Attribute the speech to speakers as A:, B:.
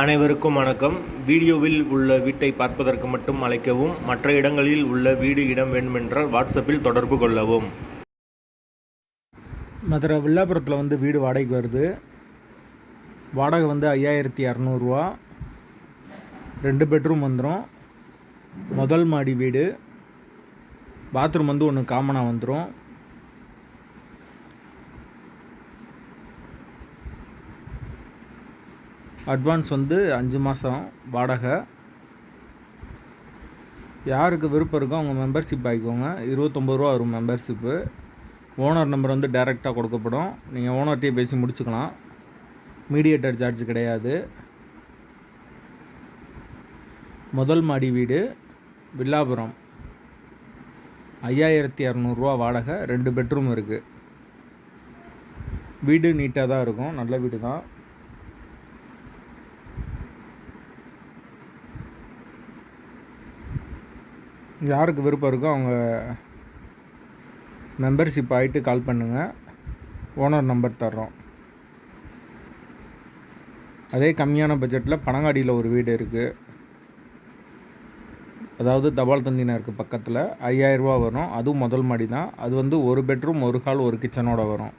A: அனைவருக்கும் வணக்கம். வீடியோவில் உள்ள வீட்டை பார்ப்பதற்கு மட்டும் அழைக்கவும். மற்ற இடங்களில் உள்ள வீடு இடம் வேண்டுமென்றால் வாட்ஸ்அப்பில் தொடர்பு கொள்ளவும்.
B: மதுரை வில்லாபுரத்தில் வீடு வாடகைக்கு வருது. வாடகை 5200 2 பெட்ரூம் வந்துடும். முதல் மாடி வீடு. பாத்ரூம் ஒன்று காமனாக வந்துடும். அட்வான்ஸ் 5 மாதம் வாடகை. யாருக்கு விருப்பம் இருக்கோ அவங்க மெம்பர்ஷிப் ஆகிக்கோங்க. 29 ரூபா வரும் மெம்பர்ஷிப்பு. ஓனர் நம்பர் டைரெக்டாக கொடுக்கப்படும். நீங்கள் ஓனர்கிட்டே பேசி முடிச்சுக்கலாம். மீடியேட்டர் சார்ஜ் கிடையாது. முதல் மாடி வீடு வில்லாபுரம். 5200 வாடகை. 2 பெட்ரூம் இருக்குது. வீடு நீட்டாக தான் இருக்கும். நல்ல வீடு தான். யாருக்கு விருப்பம் இருக்கோ அவங்க மெம்பர்ஷிப் ஆகிட்டு கால் பண்ணுங்கள். ஓனர் நம்பர் தர்றோம். அதே கம்மியான பட்ஜெட்டில் பனங்காடியில் ஒரு வீடு இருக்குது. அதாவது தபால் தந்தினா இருக்குது பக்கத்தில். 5000 ரூபா வரும். அதுவும் முதல் மாடி தான். அது 1 பெட்ரூம் 1 ஹால் 1 கிச்சனோடு வரும்.